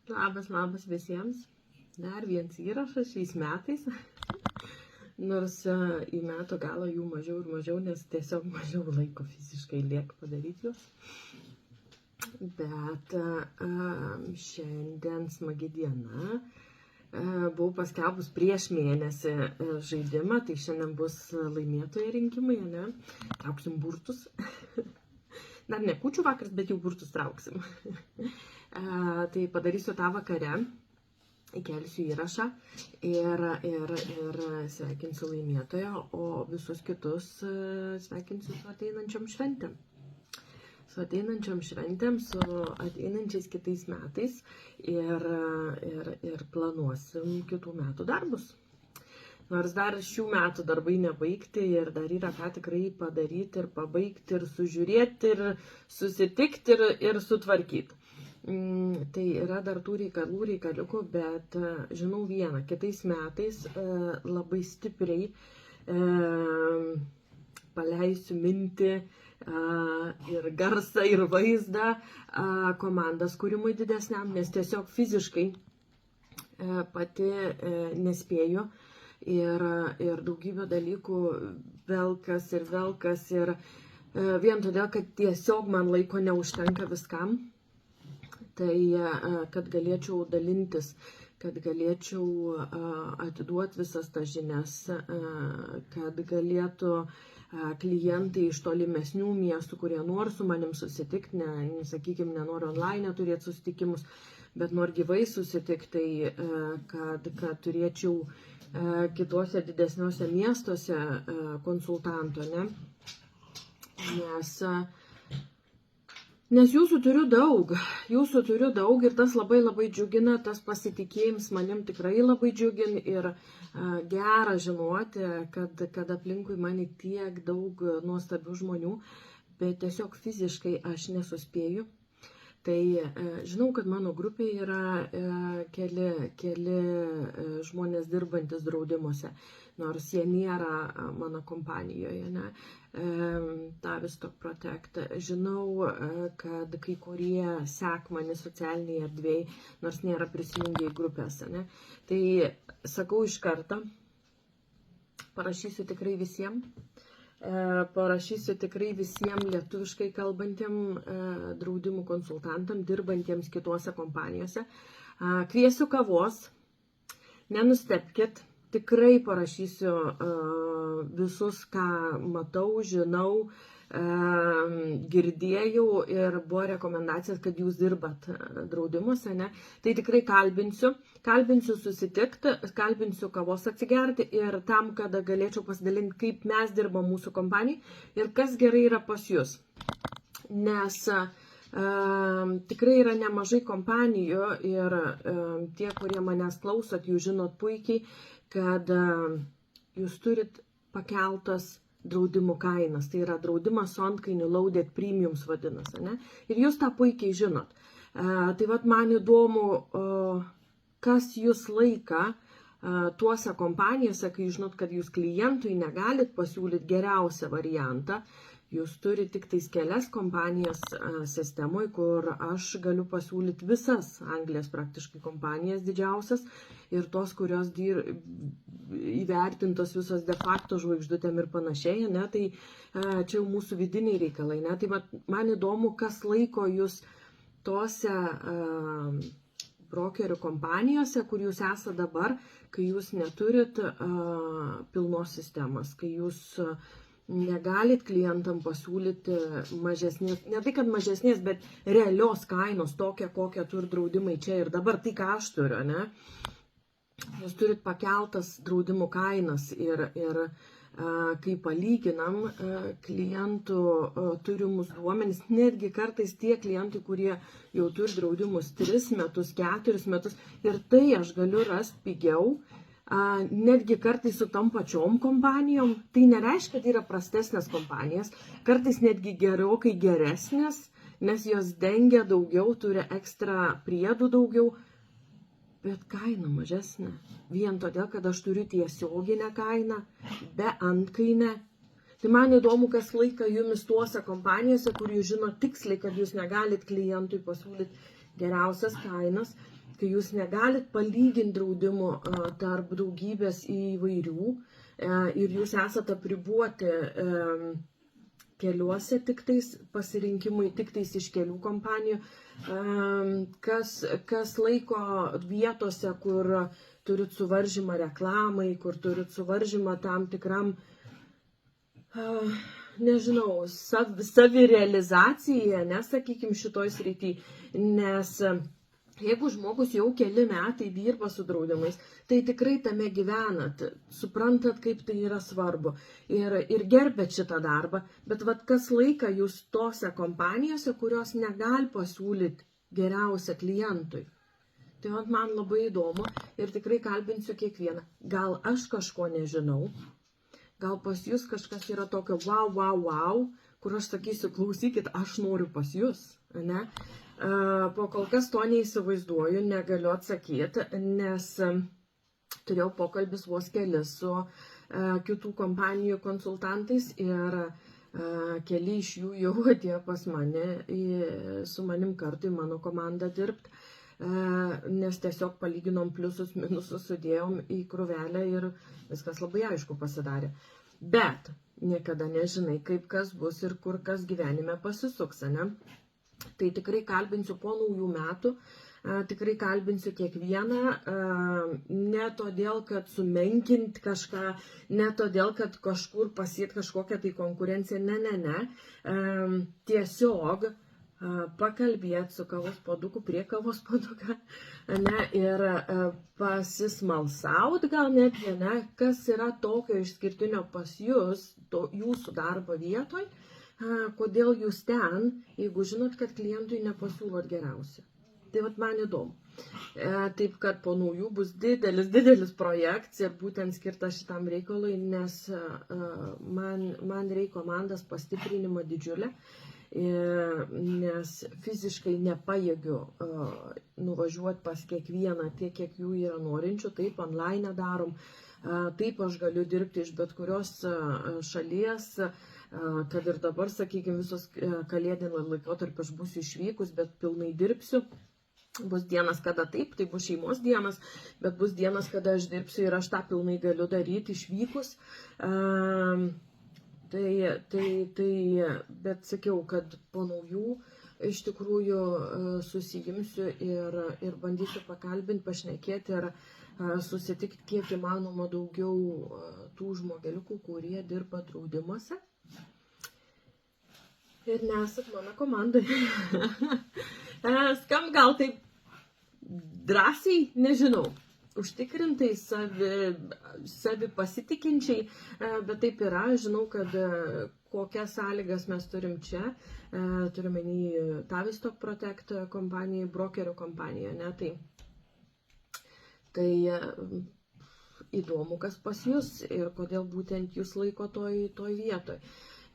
Labas visiems. Dar vienas įrašas šiais metais. Nors į metų galą jų mažiau ir mažiau, nes tiesiog mažiau laiko fiziškai lieka padaryti juos. Bet šiandien smagi diena. Buvau paskelbus prieš mėnesį žaidimą, tai šiandien bus laimėtojai rinkimai, ne? Trauksim burtus. Dar ne kūčių vakaras, bet jau burtus trauksim. Tai padarysiu tą vakare, įkelsiu įrašą ir sveikinsiu laimėtoją, o visus kitus sveikinsiu su ateinančiom šventėm. Su ateinančiais kitais metais ir planuosim kitų metų darbus. Nors dar šių metų darbai nebaigti ir dar yra ką tikrai padaryti ir pabaigti ir sužiūrėti ir susitikti ir sutvarkyti. Tai yra dar tų reikaliukų, bet žinau vieną, kitais metais labai stipriai paleisiu mintį ir garsą, ir vaizdą komandas kūrimui didesniam, nes tiesiog fiziškai pati nespėju ir daugybę dalykų velkas ir vien todėl, kad tiesiog man laiko neužtenka viskam, tai kad galėčiau dalintis, kad galėčiau atiduoti visas tas žinias, kad galėtų klientai iš tolimesnių miestų, kurie nori su manim susitikti, sakykime, nenori online turėti susitikimus, bet nori gyvai susitikti, tai kad turėčiau kitose didesniuose miestuose konsultanto, ne? Nes jūsų turiu daug ir tas labai džiugina, tas pasitikėjimas manim tikrai labai džiugina ir gera žinoti, kad aplinkui mane tiek daug nuostabių žmonių, bet tiesiog fiziškai aš nesuspėju. Tai žinau, kad mano grupėje yra keli žmonės dirbantis draudimuose, nors jie nėra mano kompanijoje, ne? Tavistock Protect. Žinau, kad kai kurie sek mane socialinėje erdvėje, nors nėra prisijungę į grupėse, ne? Tai sakau iš karto, parašysiu tikrai visiems. Parašysiu tikrai visiems lietuviškai kalbantiem draudimų konsultantam, dirbantiems kitose kompanijose. Kviesiu kavos, nenustebkit, tikrai parašysiu visus, ką matau, žinau, girdėjau ir buvo rekomendacijos, kad jūs dirbat draudimuose, ne? Tai tikrai kalbinsiu susitikti, kalbinsiu kavos atsigerti ir tam, kada galėčiau pasidalinti, kaip mes dirbam mūsų kompanijai ir kas gerai yra pas jūs. Nes tikrai yra nemažai kompanijų ir tie, kurie manęs klausot, jūs žinot puikiai, kad jūs turit pakeltas draudimų kainas, tai yra draudimas su antkainiu loaded premiums vadinasi, ne? Ir jūs tą puikiai žinot. Tai vat man įdomu, kas jūs laika tuose kompanijose, kai žinot, kad jūs klientui negalit pasiūlyti geriausią variantą, jūs turite tik tais kelias kompanijas sistemoje, kur aš galiu pasiūlyti visas Anglijos praktiškai kompanijas didžiausias ir tos, kurios įvertintos visos de facto žvaigždutėm ir panašiai, ne? Tai čia jau mūsų vidiniai reikalai, ne? Tai man įdomu, kas laiko jūs tose brokerių kompanijose, kur jūs esate dabar, kai jūs neturit pilnos sistemas, kai jūs negalit klientam pasiūlyti mažesnės, ne tai kad mažesnės, bet realios kainos, tokia, kokią turi draudimai čia ir dabar, tai ką aš turiu, ne? Jūs turit pakeltas draudimų kainas ir kai palyginam klientų turimus duomenis, netgi kartais tie klientai, kurie jau turi draudimus 3 metus, 4 metus, ir tai aš galiu rasti pigiau, netgi kartais su tom pačiom kompanijom, tai nereiškia, kad yra prastesnės kompanijas, kartais netgi gerokai geresnės, nes jos dengia daugiau, turi ekstra priedų daugiau, bet kaina mažesnė. Vien todėl, kad aš turiu tiesioginę kainą, be antkainę, Tai man įdomu, kas laika jumis tuose kompanijose, kur jūs žino tiksliai, kad jūs negalit klientui pasiūlyti geriausias kainas, kai jūs negalit palyginti draudimų tarp daugybės įvairių ir jūs esate apribuoti keliuose tiktais pasirinkimui, tiktais iš kelių kompanijų, kas laiko vietose, kur turit suvaržymą reklamai, kur turit suvaržymą tam tikram nežinau, savirealizacija, nesakykime, šitoj srity, nes jeigu žmogus jau keli metai dirba su draudimais, tai tikrai tame gyvenat, suprantat, kaip tai yra svarbu ir gerbėt šitą darbą, bet vat kas laiką jūs tose kompanijose, kurios negali pasiūlyti geriausia klientui. Tai vat man labai įdomu ir tikrai kalbinsiu kiekvieną. Gal aš kažko nežinau, gal pas jūs kažkas yra tokio wow, kur aš sakysiu, klausykit, aš noriu pas jūs, ne? Po kol kas to neįsivaizduoju, negaliu atsakyti, nes turėjau pokalbis vos kelis su kitų kompanijų konsultantais ir keli iš jų jau atėjo pas mane, su manim kartu į mano komandą dirbti, nes tiesiog palyginom pliusus, minusus, sudėjom į krūvelę ir viskas labai aišku pasidarė. Bet niekada nežinai, kaip kas bus ir kur kas gyvenime pasisuks, ne? Tai tikrai kalbinsiu po naujų metų, tikrai kalbinsiu kiekvieną, ne todėl, kad sumenkinti kažką, ne todėl, kad kažkur pasiekti kažkokią tai konkurenciją, ne. Tiesiog pakalbėti su kavos puoduku prie kavos puoduką, ne, ir pasismalsauti gal net, ne, kas yra tokio išskirtinio pas jūs, jūsų darbo vietoj, kodėl jūs ten, jeigu žinot, kad klientui nepasiūlot geriausia. Tai vat man įdomu. Taip, kad po naujų bus didelis projekts ir būtent skirtas šitam reikalui, nes man reikia komandas pastiprinimo didžiulę, nes fiziškai nepajėgiu nuvažiuoti pas kiekvieną tiek, kiek jų yra norinčių, taip online darom, taip aš galiu dirbti iš bet kurios šalies, kad ir dabar, sakykime, visos kalėdinio laikotarpio aš būsiu išvykus, bet pilnai dirbsiu. Bus dienas, kada taip, tai bus šeimos dienas, bet bus dienas, kada aš dirbsiu ir aš tą pilnai galiu daryti išvykus. Bet sakiau, kad po naujų iš tikrųjų susijimsiu ir bandysiu pakalbinti, pašnekėti ir susitikti kiek įmanoma daugiau tų žmogeliukų, kurie dirba draudimuose. Ir nesat mano komandai. Skam gal taip drąsiai, nežinau, užtikrintai, savi pasitikinčiai, bet taip yra, žinau, kad kokias sąlygas mes turim čia, turime į Tavistock Protect kompanijai, brokerio kompaniją, ne, tai įdomu, kas pas jūs ir kodėl būtent jūs laiko toj vietoj.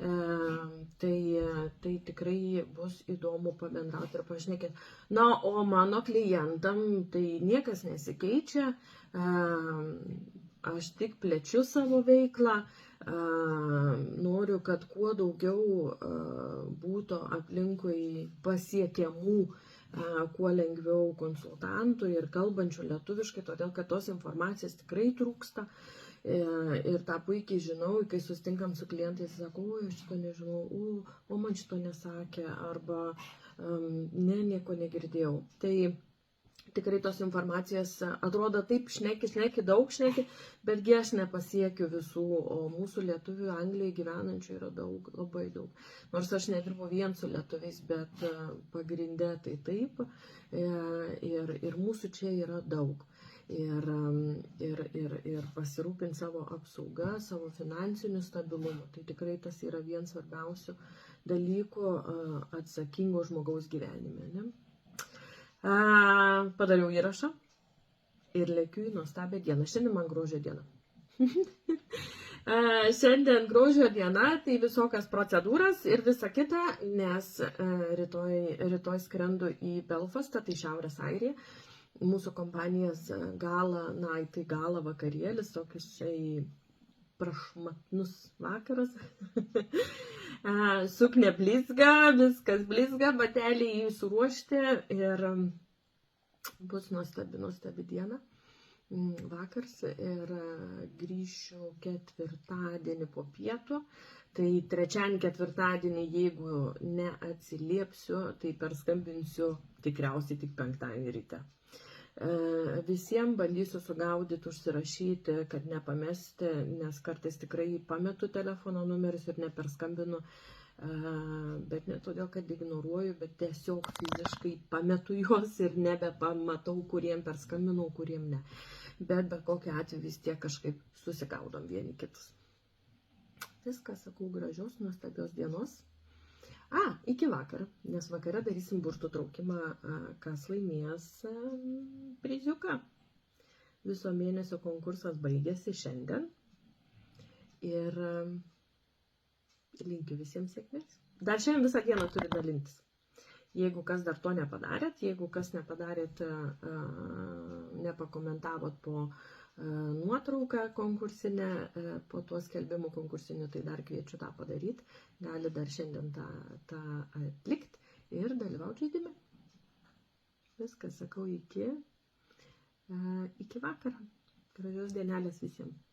Tai tikrai bus įdomu pabendrauti ir pašnekėti. Na, o mano klientam tai niekas nesikeičia, aš tik plečiu savo veiklą, noriu, kad kuo daugiau būtų aplinkui pasiekiamų, kuo lengviau konsultantų ir kalbančių lietuviškai, todėl kad tos informacijos tikrai trūksta. Ir tą puikiai žinau, kai susitinkam su klientais, sakau, oi, aš šito nežinau, o man šito nesakė, arba nieko negirdėjau. Tai tikrai tos informacijos atrodo taip, šneki, daug šneki, betgi aš nepasiekiu visų, o mūsų lietuvių Anglijoje gyvenančių yra daug, labai daug. Nors aš nedirbu vien su lietuviais, bet pagrinde tai taip, ir mūsų čia yra daug. Ir pasirūpinti savo apsaugą, savo finansiniu stabilumu. Tai tikrai tas yra vienas svarbiausių dalykų atsakingo žmogaus gyvenime. Ne? Padariau įrašą ir lėkiu į nuostabią dieną. Šiandien man gruodžio diena. Šiandien gruodžio diena, tai visokias procedūras ir visa kita, nes rytoj skrendu į Belfastą, tai Šiaurės Airija. Mūsų kompanijos gala, tai gala vakarėlis, tokius prašmatnus vakaras. Suknė blizga, viskas blizga, bateliai suruošti ir bus nuostabi diena. Vakars ir grįšiu ketvirtadienį po pietų. Tai trečiadienį, ketvirtadienį, jeigu neatsiliepsiu, tai perskambinsiu tikriausiai tik penktadienį ryte. Visiems bandysiu sugaudyti, užsirašyti, kad nepamesti, nes kartais tikrai pametu telefono numerius ir neperskambinu, bet ne todėl, kad ignoruoju, bet tiesiog fiziškai pametu juos ir nebepamatau, kuriem perskambinau, kuriem ne. Bet kokiu atveju vis tiek kažkaip susigaudom vieni kitus. Viską sakau, gražios, nuostabios dienos. Iki vakaro, nes vakare darysim burtų traukimą, kas laimės priziuką. Viso mėnesio konkursas baigėsi šiandien ir linkiu visiems sėkmės. Dar šiandien visą dieną turi dalintis. Jeigu kas dar to nepadarėt, jeigu kas nepadarėt, nepakomentavot po nuotrauką konkursinę, po tuo skelbimu konkursiniu, tai dar kviečiu tą padaryti. Gali dar šiandien tą atlikti ir dalyvauti žaidime. Viskas, sakau, iki vakaro. Gražios dienelės visiems.